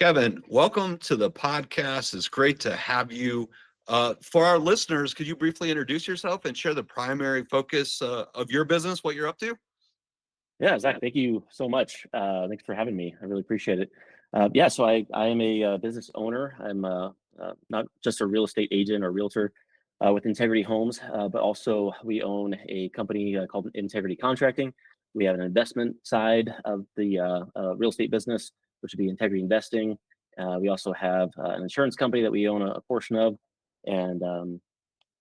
Kevin, welcome to the podcast. It's great to have you. For our listeners, could you briefly introduce yourself and share the primary focus of your business, what you're up to? Yeah, Zach, thank you so much. Thanks for having me. I really appreciate it. So I am a business owner. I'm not just a real estate agent or realtor with Integrity Homes, but also we own a company called Integrity Contracting. We have an investment side of the real estate business, which would be Integrity Investing. We also have an insurance company that we own a portion of. And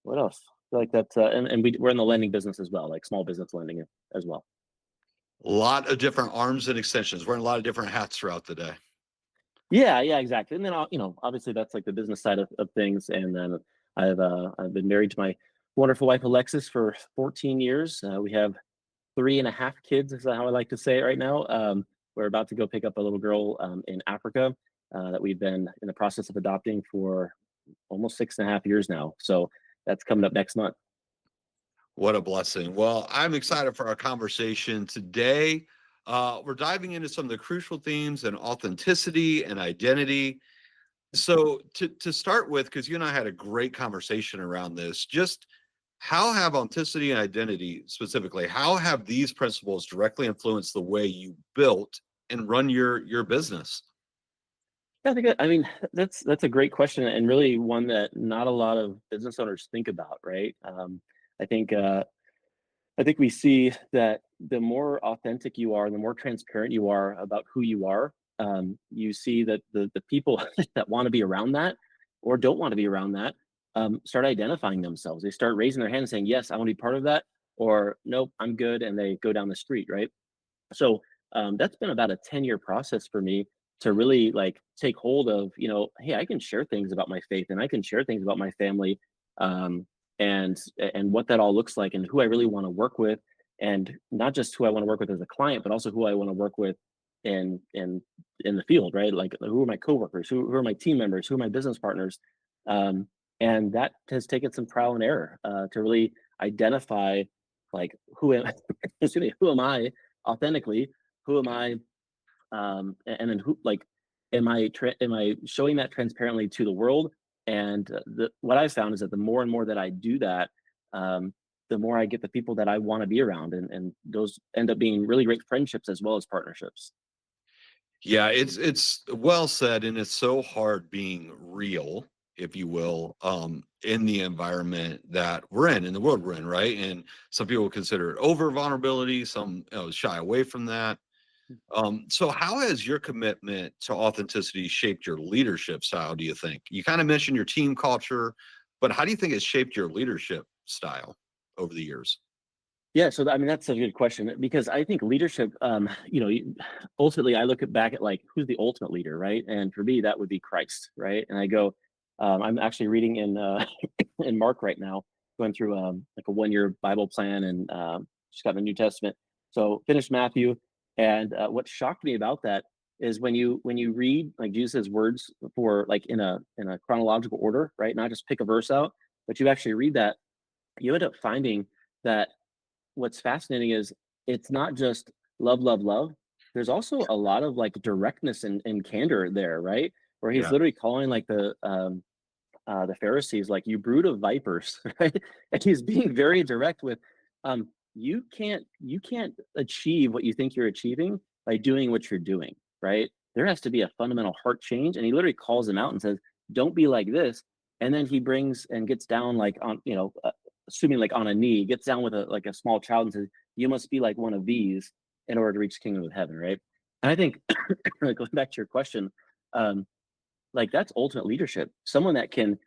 what else? I feel like that's, we're in the lending business as well, like small business lending as well. A lot of different arms and extensions, wearing a lot of different hats throughout the day. Yeah, exactly. And then, obviously that's like the business side of things. And then I've been married to my wonderful wife, Alexis, for 14 years. We have 3.5 kids, is how I like to say it right now. We're about to go pick up a little girl in Africa that we've been in the process of adopting for almost 6.5 years now. So that's coming up next month. What a blessing. Well, I'm excited for our conversation today. We're diving into some of the crucial themes and authenticity and identity. So to start with, because you and I had a great conversation around this, just how have authenticity and identity specifically, how have these principles directly influenced the way you built and run your business? Yeah, I mean, that's a great question, and really one that not a lot of business owners think about, right? I think I think we see that the more authentic you are, the more transparent you are about who you are, you see that the people that want to be around that or don't want to be around that start identifying themselves. They start raising their hand and saying, yes, I want to be part of that, or nope, I'm good. And they go down the street, right? So that's been about a 10-year process for me to really like take hold of, hey, I can share things about my faith and I can share things about my family. Um, and what that all looks like and who I really want to work with, and not just who I want to work with as a client, but also who I want to work with in the field, right? Like who are my coworkers, who are my team members, who are my business partners, and that has taken some trial and error to really identify like excuse me, who am I authentically, who am I, and then who like am I showing that transparently to the world? And what I've found is that the more and more that I do that, the more I get the people that I want to be around, and those end up being really great friendships as well as partnerships. Yeah, it's well said, and it's so hard being real, if you will, in the environment that we're in the world we're in, right? And some people consider it over vulnerability, some shy away from that. So how has your commitment to authenticity shaped your leadership style, do you think? You kind of mentioned your team culture, but how do you think it's shaped your leadership style over the years? Yeah, so I mean that's a good question because I think leadership, ultimately I look back at like who's the ultimate leader, right? And for me, that would be Christ, right? And I go, I'm actually reading in in Mark right now, going through like a 1-year Bible plan, and just got the New Testament. So finished Matthew, and what shocked me about that is when you read like Jesus' words for like in a chronological order, right? Not just pick a verse out, but you actually read that, you end up finding that what's fascinating is it's not just love, love, love. There's also a lot of like directness and candor there, right? Where he's Yeah. literally calling like the Pharisees like you brood of vipers, right? And he's being very direct with, you can't achieve what you think you're achieving by doing what you're doing, right? There has to be a fundamental heart change, and he literally calls them out and says, "Don't be like this." And then he brings and gets down like on, assuming like on a knee, gets down with a small child and says, "You must be like one of these in order to reach the kingdom of heaven," right? And I think going back to your question, um, like that's ultimate leadership. Someone that can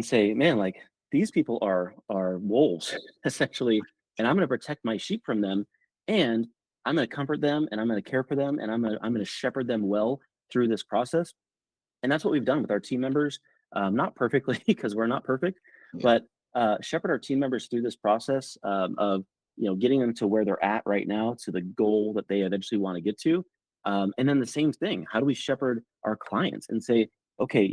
say, "Man, like these people are wolves essentially, and I'm going to protect my sheep from them, and I'm going to comfort them, and I'm going to care for them, and I'm going to shepherd them well through this process." And that's what we've done with our team members, not perfectly because we're not perfect, Yeah. but shepherd our team members through this process of getting them to where they're at right now, to the goal that they eventually want to get to. And then the same thing, how do we shepherd our clients and say, okay,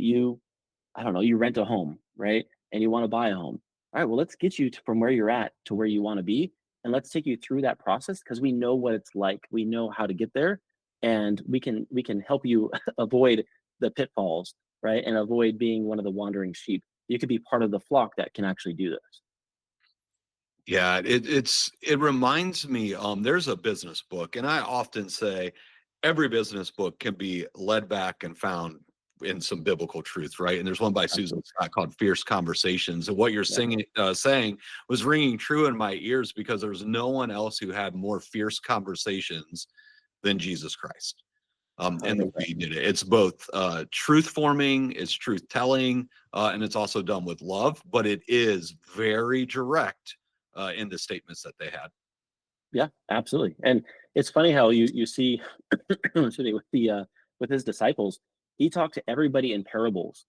I don't know, you rent a home, right? And you want to buy a home. All right, well, let's get you from where you're at to where you want to be. And let's take you through that process because we know what it's like. We know how to get there. and we can help you avoid the pitfalls, right? And avoid being one of the wandering sheep. You could be part of the flock that can actually do this. Yeah, it reminds me, there's a business book, and I often say every business book can be led back and found in some biblical truth, right? And there's one by Susan Absolutely. Scott called Fierce Conversations. And what you're Yeah, saying was ringing true in my ears because there's no one else who had more fierce conversations than Jesus Christ. And the way 100%. he did it. It's both truth forming, it's truth telling, and it's also done with love, but it is very direct in the statements that they had. Yeah, absolutely. And it's funny how you see excuse me, with his disciples, he talked to everybody in parables.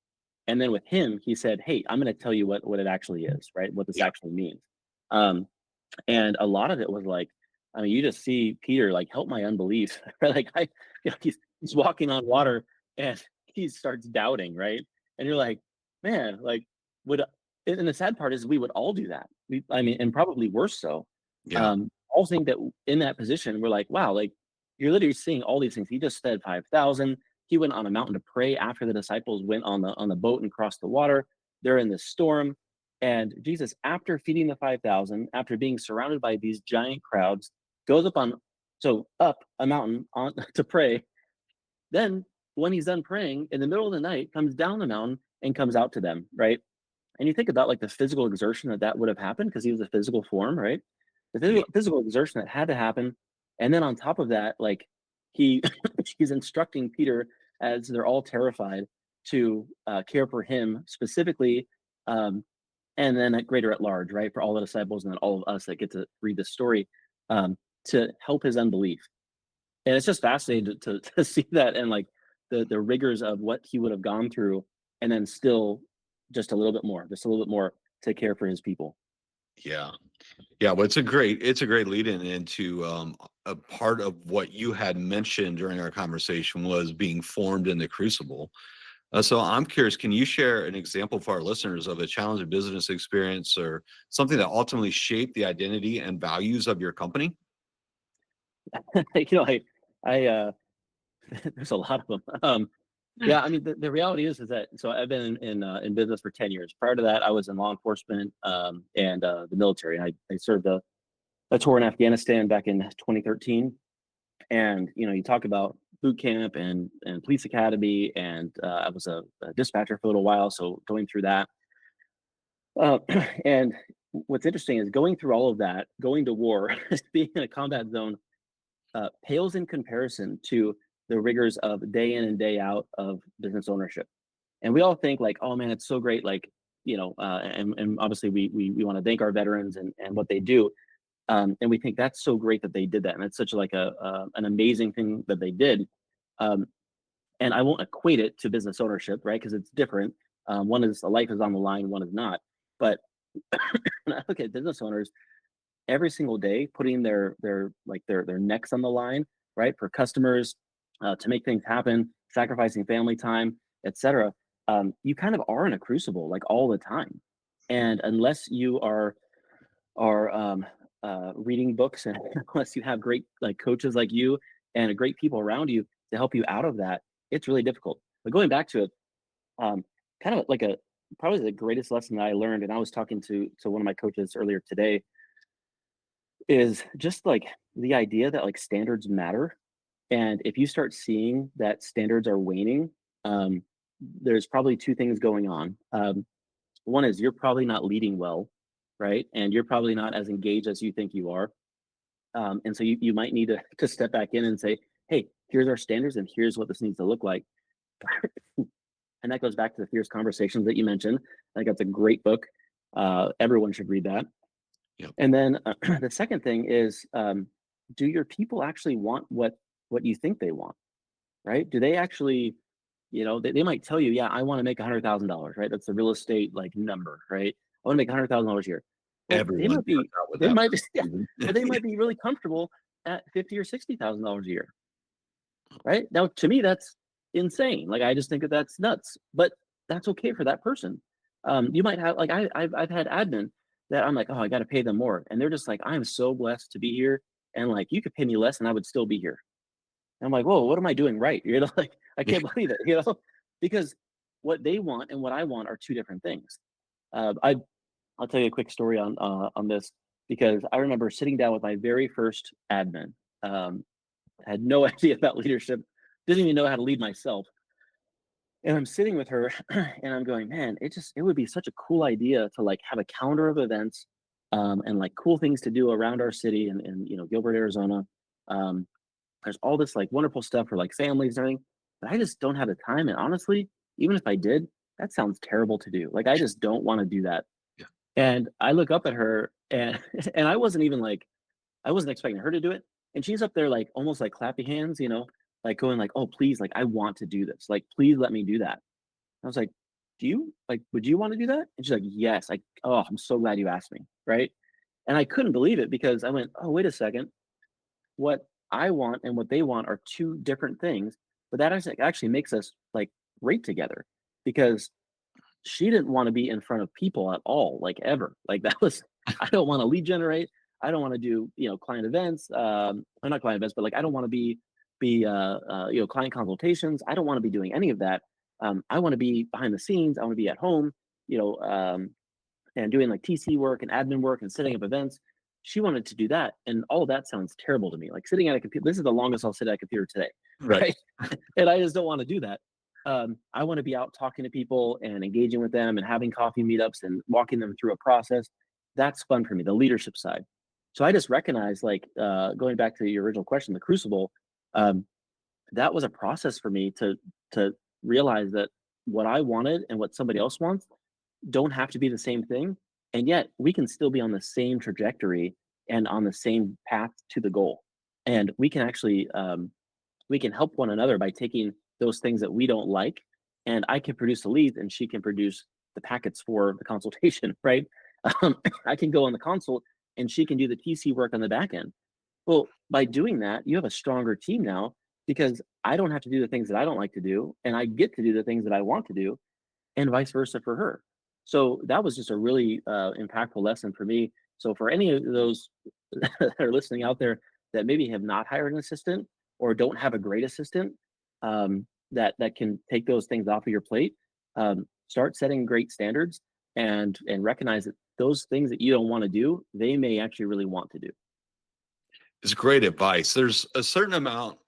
And then with him, he said, "Hey, I'm going to tell you what it actually is, right? What this Yeah, actually means." Um, and a lot of it was like, I mean, you just see Peter like, "Help my unbelief." Right? Like he's walking on water and he starts doubting, right? And you're like, man, like would and the sad part is we would all do that. I mean, and probably worse so. yeah, All think that in that position, we're like, wow, like you're literally seeing all these things. He just fed 5,000. He went on a mountain to pray after the disciples went on the boat and crossed the water. They're in this storm. And Jesus, after feeding the 5,000, after being surrounded by these giant crowds, goes up a mountain on to pray. Then when he's done praying in the middle of the night, comes down the mountain and comes out to them, right? And you think about like the physical exertion that would have happened because he was a physical form, right? The yeah, physical exertion that had to happen, and then on top of that, like he he's instructing Peter as they're all terrified to care for him specifically, um, and then at greater at large, right, for all the disciples and then all of us that get to read this story, to help his unbelief. And it's just fascinating to see that and like the rigors of what he would have gone through, and then still just a little bit more to care for his people. yeah. Yeah, well, it's a great lead in into a part of what you had mentioned during our conversation was being formed in the crucible. So I'm curious, can you share an example for our listeners of a challenging business experience or something that ultimately shaped the identity and values of your company? You know, I there's a lot of them. Yeah, I mean, the reality is that so I've been in business for 10 years. Prior to that, I was in law enforcement and the military. I served a tour in Afghanistan back in 2013. And you know, you talk about boot camp and police academy, and I was a dispatcher for a little while, so going through that. Uh, and what's interesting is going through all of that, going to war, being in a combat zone, pales in comparison to the rigors of day in and day out of business ownership. And we all think like, oh man, it's so great, like and obviously we want to thank our veterans and what they do, and we think that's so great that they did that, and it's such like a an amazing thing that they did. Um, and I won't equate it to business ownership, right? Because it's different. One is a life is on the line, one is not. But when I look at business owners, every single day putting their necks on the line, right, for customers, to make things happen, sacrificing family time, etc. You kind of are in a crucible like all the time, and unless you are reading books and unless you have great like coaches like you and great people around you to help you out of that, it's really difficult. But going back to it, um, kind of like a probably the greatest lesson that I learned, and I was talking to one of my coaches earlier today, is just like the idea that like standards matter. And if you start seeing that standards are waning, um, there's probably two things going on. One is you're probably not leading well, right? And you're probably not as engaged as you think you are. And so you might need to step back in and say, hey, here's our standards and here's what this needs to look like. And that goes back to the fierce conversations that you mentioned. I think that's a great book. Everyone should read that. Yep. And then the second thing is, do your people actually want what you think they want, right? Do they actually, you know, they might tell you, yeah, I want to make $100,000, right? That's the real estate like number, right? I want to make $100,000 a year. Well, Everyone starts out with they that. might be, yeah, Mhm. but they might be really comfortable at 50 or $60,000 a year, right? Now, to me, that's insane. Like, I just think that that's nuts, but that's okay for that person. You might have, like, I've had admin that I'm like, oh, I got to pay them more. And they're just like, I'm so blessed to be here. And like, you could pay me less and I would still be here. And I'm like, whoa, what am I doing right? Like I can't believe it, because what they want and what I want are two different things. I'll tell you a quick story on this, because I remember sitting down with my very first admin. Um, had no idea about leadership, didn't even know how to lead myself. And I'm sitting with her and I'm going, man, it would be such a cool idea to like have a calendar of events, and like cool things to do around our city and Gilbert, Arizona. Um, there's all this like wonderful stuff for like families and everything, but I just don't have the time. And honestly, even if I did, that sounds terrible to do. Like I just don't want to do that. Yeah. And I look up at her and and I wasn't expecting her to do it. And she's up there like almost like clapping hands, like going like, "Oh, please, like I want to do this. Like please let me do that." I was like, "Do you like would you want to do that?" And she's like, "Yes." Oh, I'm so glad you asked me, right? And I couldn't believe it because I went, "Oh, wait a second. What I want and what they want are two different things." But that actually makes us like great together, because she didn't want to be in front of people at all, like ever. Like that was, I don't want to lead generate. I don't want to do, client events, or not client events, but like I don't want to be client consultations. I don't want to be doing any of that. I want to be behind the scenes. I want to be at home, you know, um, and doing like TC work and admin work and setting up events. She wanted to do that, and all of that sounds terrible to me. Like sitting at a computer. This is the longest I'll sit at a computer today, Right. right? And I just don't want to do that. I want to be out talking to people and engaging with them and having coffee meetups and walking them through a process. That's fun for me, the leadership side. So I just recognize, like, going back to your original question, the crucible, um, that was a process for me to realize that what I wanted and what somebody else wants don't have to be the same thing, and yet we can still be on the same trajectory and on the same path to the goal. And we can actually we can help one another by taking those things that we don't like, and I can produce the leads and she can produce the packets for the consultation, right? I can go on the consult and she can do the TC work on the back end. Well, by doing that, you have a stronger team now, because I don't have to do the things that I don't like to do, and I get to do the things that I want to do, and vice versa for her. So that was just a really impactful lesson for me. So for any of those that are listening out there that maybe have not hired an assistant or don't have a great assistant, that can take those things off of your plate, start setting great standards, and recognize that those things that you don't want to do, they may actually really want to do. It's great advice. There's a certain amount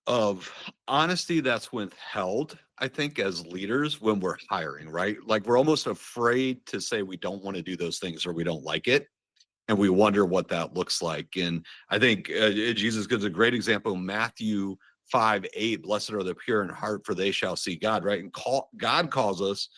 of honesty that's withheld, I think, as leaders when we're hiring, right? Like we're almost afraid to say we don't want to do those things or we don't like it. And we wonder what that looks like. And I think Jesus gives a great example. Matthew 5:8, blessed are the pure in heart, for they shall see God, right? And God calls us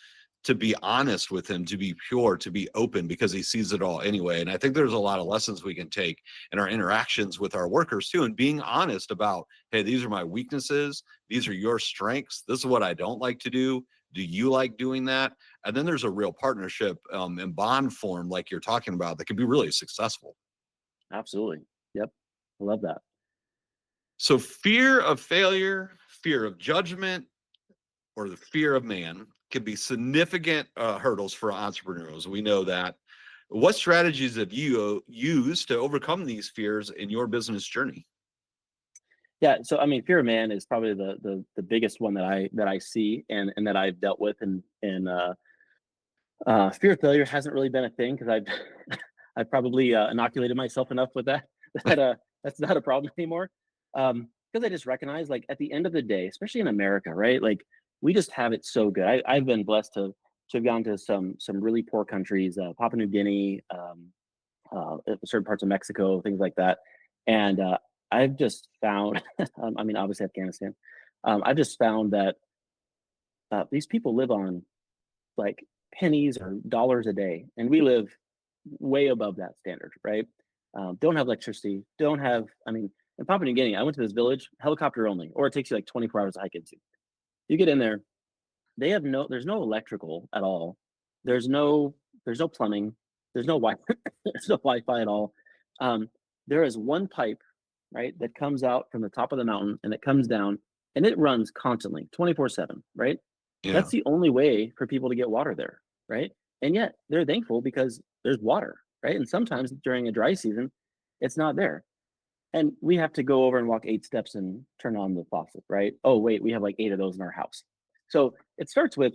to be honest with him, to be pure, to be open, because he sees it all anyway. And I think there's a lot of lessons we can take in our interactions with our workers too, and being honest about, hey, these are my weaknesses. These are your strengths. This is what I don't like to do. Do you like doing that? And then there's a real partnership and bond form, like you're talking about, that can be really successful. Absolutely. Yep. I love that. So fear of failure, fear of judgment, or the fear of man can be significant hurdles for entrepreneurs. We know that. What strategies have you used to overcome these fears in your business journey? Yeah, so I mean, fear of man is probably the biggest one that I see and that I've dealt with, and fear of failure hasn't really been a thing because I've I've probably inoculated myself enough with that that that's not a problem anymore. Because I just recognize, like, at the end of the day, especially in America, right? Like we just have it so good. I've been blessed to have gone to some really poor countries, Papua New Guinea, certain parts of Mexico, things like that, and I've just found, I mean, obviously Afghanistan. I've just found that these people live on like pennies or dollars a day, and we live way above that standard, right? Don't have electricity, don't have, I mean, in Papua New Guinea, I went to this village, helicopter only, or it takes you like 24 hours to hike into. You get in there, they have there's no electrical at all. There's no, there's no plumbing. There's no Wi, there's no Wi-Fi at all. Um, there is one pipe, right, that comes out from the top of the mountain and it comes down and it runs constantly, 24/7, right? Yeah. That's the only way for people to get water there, right? And yet they're thankful because there's water, right? And sometimes during a dry season, it's not there. and we have to go over and walk 8 steps and turn on the faucet, right? Oh, wait, we have like 8 of those in our house. So it starts with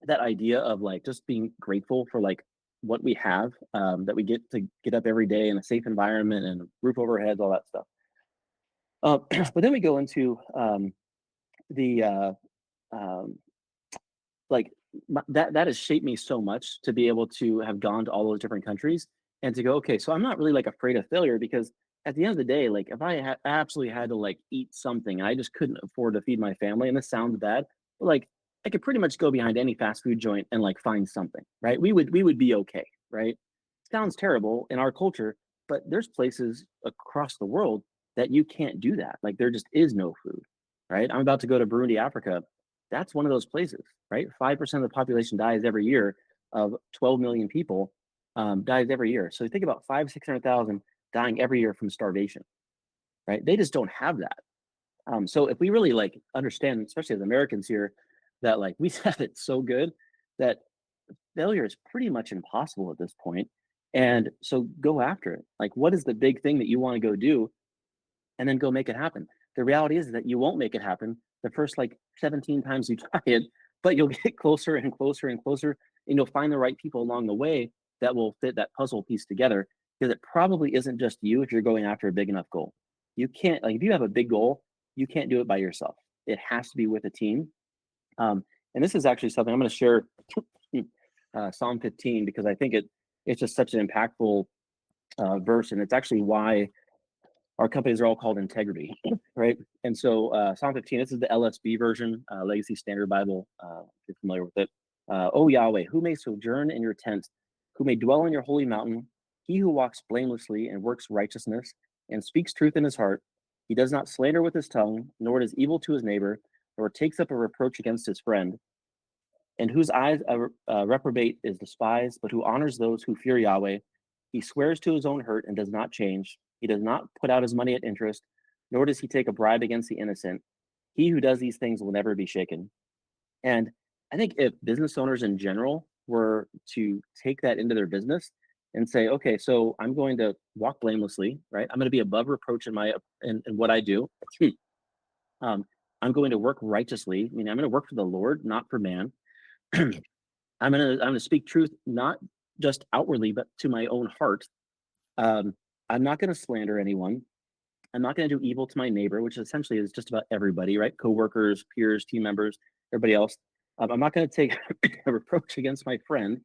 that idea of like just being grateful for like what we have, that we get to get up every day in a safe environment and a roof over our heads, all that stuff. But then we go into the um, like that has shaped me so much to be able to have gone to all those different countries and to go, okay, so I'm not really like afraid of failure because at the end of the day, like if I absolutely had to like eat something and I just couldn't afford to feed my family, and this sounds bad, but like I could pretty much go behind any fast food joint and like find something, right? We would be okay, right? Sounds terrible in our culture, but there's places across the world that you can't do that. Like there just is no food, right? I'm about to go to Burundi, Africa. That's one of those places, right? 5% of the population dies every year of 12 million people, dies every year. So think about 600,000 dying every year from starvation, right? They just don't have that. So if we really like understand, especially as Americans here, that like we have it so good that failure is pretty much impossible at this point. And so go after it. Like, what is the big thing that you want to go do? And then go make it happen. The reality is that you won't make it happen the first like 17 times you try it, but you'll get closer and closer and closer, and you'll find the right people along the way that will fit that puzzle piece together. Because it probably isn't just you if you're going after a big enough goal. You can't, like, if you have a big goal, you can't do it by yourself. It has to be with a team. And this is actually something I'm going to share Psalm 15 because I think it's just such an impactful verse, and it's actually why our companies are all called integrity, right? And so Psalm 15, this is the LSB version, Legacy Standard Bible, if you're familiar with it. O Yahweh, who may sojourn in your tent, who may dwell on your holy mountain, he who walks blamelessly and works righteousness and speaks truth in his heart, he does not slander with his tongue, nor does evil to his neighbor, nor takes up a reproach against his friend, and whose eyes reprobate is despised, but who honors those who fear Yahweh. He swears to his own hurt and does not change. He does not put out his money at interest, nor does he take a bribe against the innocent. He who does these things will never be shaken. And I think if business owners in general were to take that into their business and say, okay, so I'm going to walk blamelessly, right? I'm going to be above reproach in in what I do. um, I'm going to work righteously. I mean, I'm going to work for the Lord, not for man. I'm gonna speak truth, not just outwardly, but to my own heart. I'm not gonna slander anyone. I'm not gonna do evil to my neighbor, which essentially is just about everybody, right? Coworkers, peers, team members, everybody else. I'm not gonna take a reproach against my friend.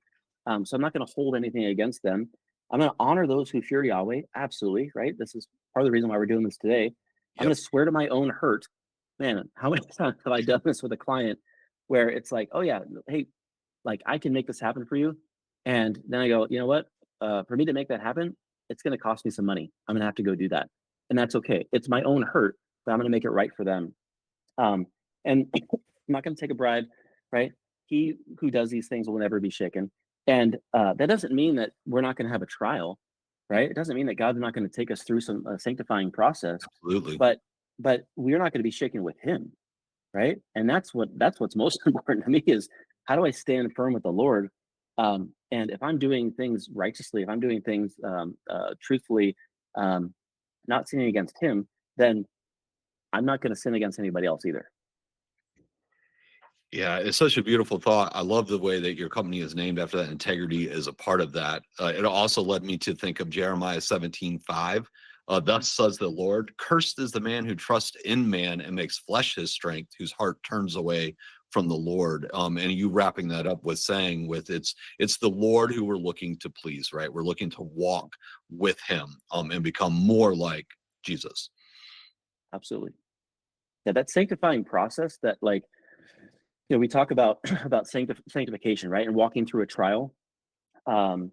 So I'm not gonna hold anything against them. I'm gonna honor those who fear Yahweh. Absolutely, right? This is part of the reason why we're doing this today. I'm gonna Yep. swear to my own hurt. Man, how many times have I done this with a client where it's like, oh yeah, hey, like I can make this happen for you. And then I go, you know what? For me to make that happen, it's going to cost me some money. I'm going to have to go do that. And that's okay. It's my own hurt, but I'm going to make it right for them. And I'm not going to take a bribe, right? He who does these things will never be shaken. And that doesn't mean that we're not going to have a trial, right? It doesn't mean that God's not going to take us through some sanctifying process, Absolutely. but we're not going to be shaken with Him, right? And that's what's most important to me is how do I stand firm with the Lord? And if I'm doing things righteously, if I'm doing things truthfully, um, not sinning against Him, then I'm not going to sin against anybody else either. Yeah, it's such a beautiful thought. I love the way that your company is named after that. Integrity is a part of that. It also led me to think of Jeremiah 17:5. Thus says the Lord, cursed is the man who trusts in man and makes flesh his strength, whose heart turns away from the Lord. And you wrapping that up with saying with it's the Lord who we're looking to please, right? We're looking to walk with him and become more like Jesus. Absolutely. Yeah, that sanctifying process that like we talk about about sanctification, right? And walking through a trial. Um,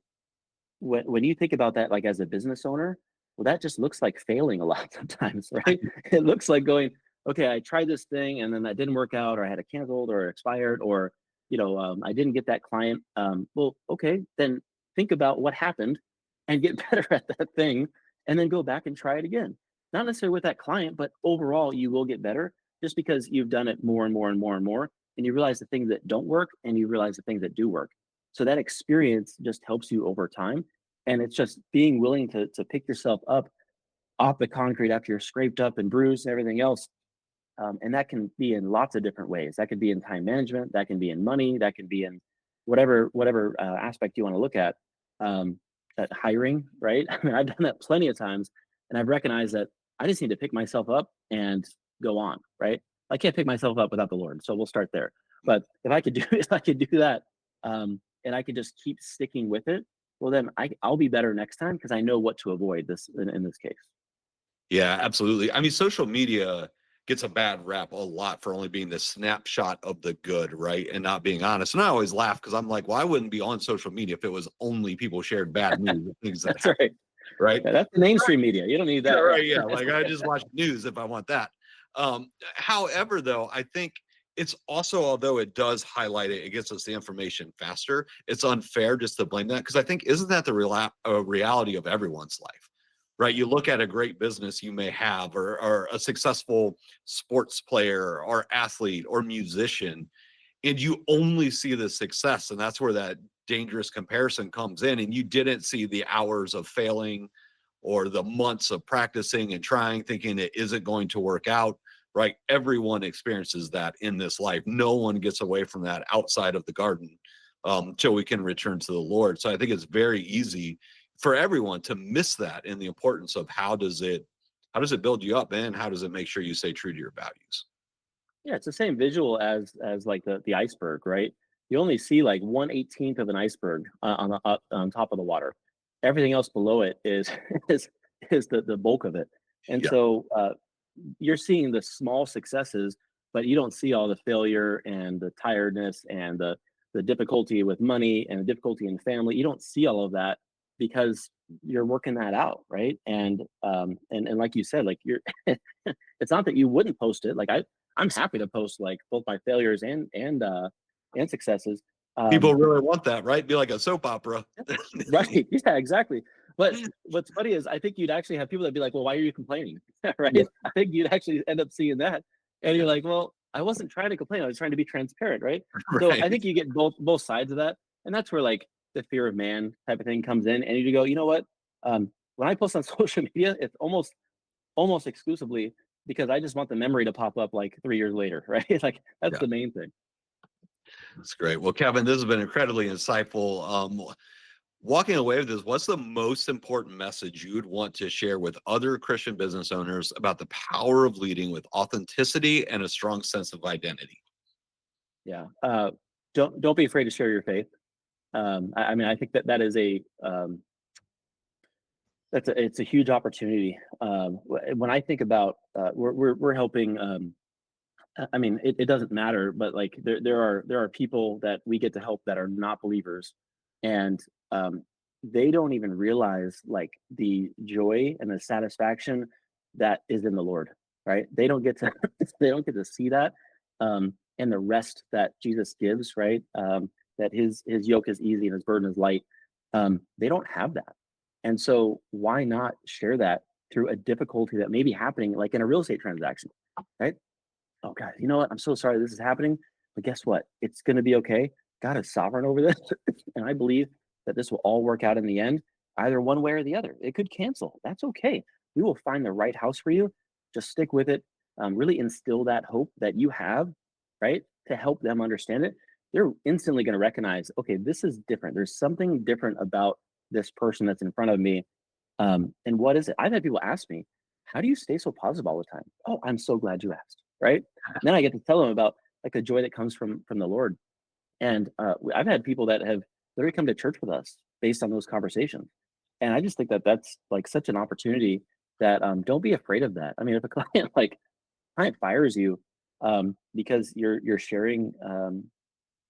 when you think about that, like as a business owner, well, that just looks like failing a lot sometimes, right? It looks like going, okay, I tried this thing and then that didn't work out, or I had it canceled or expired, or I didn't get that client. Well, okay, then think about what happened and get better at that thing, and then go back and try it again. Not necessarily with that client, but overall, you will get better just because you've done it more and more and more and more, and you realize the things that don't work and you realize the things that do work. So that experience just helps you over time, and it's just being willing to pick yourself up off the concrete after you're scraped up and bruised and everything else. And that can be in lots of different ways. That could be in time management, that can be in money, that can be in whatever aspect you want to look at. Um, at hiring, right? I mean, I've done that plenty of times, and I've recognized that I just need to pick myself up and go on, right? I can't pick myself up without the Lord, so we'll start there. But if I could do if I could do that, and I could just keep sticking with it, well, then I'll be better next time because I know what to avoid this in this case. Yeah, absolutely. I mean, social media gets a bad rap a lot for only being the snapshot of the good, right? And not being honest. And I always laugh because I'm like, well, I wouldn't be on social media if it was only people shared bad news and things that That's happen, right. right? Yeah, that's the mainstream media. You don't need Yeah, that. right. Yeah. Yeah. Like I just watch news if I want that. However, though, I think it's also, although it does highlight it, it gets us the information faster. It's unfair just to blame that because I think isn't that the reality of everyone's life, right? You look at a great business you may have, or a successful sports player, or athlete, or musician, and you only see the success, and that's where that dangerous comparison comes in, and you didn't see the hours of failing or the months of practicing and trying, thinking it isn't going to work out, right? Everyone experiences that in this life. No one gets away from that outside of the garden, till we can return to the Lord. So I think it's very easy for everyone to miss that in the importance of how does it build you up, and how does it make sure you stay true to your values? Yeah, it's the same visual as like the iceberg, right? You only see like 1/18th of an iceberg on the on top of the water. Everything else below it is is the bulk of it. And Yeah. so you're seeing the small successes, but you don't see all the failure and the tiredness and the difficulty with money and the difficulty in family. You don't see all of that because you're working that out, right? And like you said, like you're it's not that you wouldn't post it. Like I'm happy to post like both my failures and successes. People Um, really want that, right? Be like a soap opera. right. Yeah, exactly. But what's funny is I think you'd actually have people that be like, well, why are you complaining? Yeah, Right. I think you'd actually end up seeing that. And you're like, well, I wasn't trying to complain. I was trying to be transparent, right? So right. I think you get both sides of that. And that's where like the fear of man type of thing comes in. And you go, you know what? When I post on social media, it's almost exclusively because I just want the memory to pop up like 3 years later, right? Like that's Yeah, the main thing. that's great. Well, Kevin, this has been incredibly insightful. Walking away with this, what's the most important message you would want to share with other Christian business owners about the power of leading with authenticity and a strong sense of identity? Yeah. Don't be afraid to share your faith. I mean, I think that that is a it's a huge opportunity. When I think about we're helping. I mean, it doesn't matter, but like there are people that we get to help that are not believers, and um, they don't even realize like the joy and the satisfaction that is in the Lord, right? They don't get to they don't get to see that, and the rest that Jesus gives, right? That his yoke is easy and his burden is light. They don't have that, and so why not share that through a difficulty that may be happening, like in a real estate transaction, right? Oh God, you know what? I'm so sorry this is happening, but guess what? It's going to be okay. God is sovereign over this, and I believe that this will all work out in the end, either one way or the other. It could cancel. That's okay. We will find the right house for you. Just stick with it. Really instill that hope that you have, right, to help them understand it. They're instantly going to recognize, okay, this is different. There's something different about this person that's in front of me. And what is it? I've had people ask me, how do you stay so positive all the time? Oh, I'm so glad you asked, right? Then I get to tell them about like the joy that comes from the Lord. And I've had people that have literally come to church with us based on those conversations. And I just think that that's like such an opportunity that don't be afraid of that. I mean, if a client fires you because you're sharing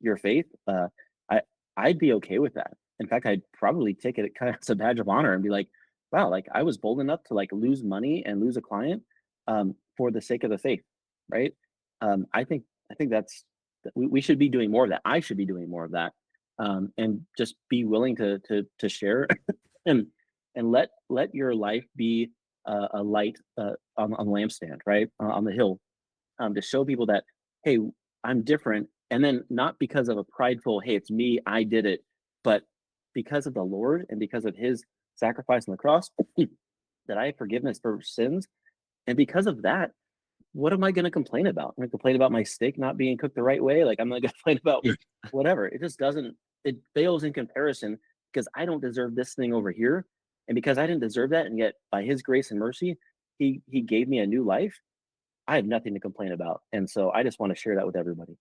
your faith, I I'd be okay with that. In fact, I'd probably take it kind of as a badge of honor and be like, wow, like I was bold enough to like lose money and lose a client for the sake of the faith, right? I think we should be doing more of that. I should be doing more of that, and just be willing to share and let your life be a light on the lampstand, right, on the hill, to show people that, hey, I'm different. And then not because of a prideful, hey, it's me, I did it, but because of the Lord and because of his sacrifice on the cross, that I have forgiveness for sins. And because of that, what am I going to complain about? I'm going to complain about my steak not being cooked the right way. Like I'm not going to complain about Yeah. whatever. It just doesn't, it fails in comparison because I don't deserve this thing over here. And because I didn't deserve that, and yet by his grace and mercy, he gave me a new life. I have nothing to complain about. And so I just want to share that with everybody.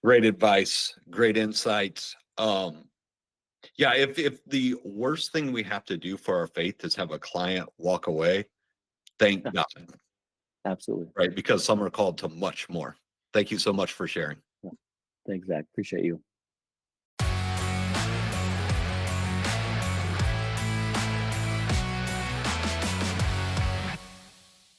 Great advice, great insights. Yeah, if the worst thing we have to do for our faith is have a client walk away, thank God, Absolutely. right? Because some are called to much more. Thank you so much for sharing. Yeah. Thanks, Zach. Appreciate you.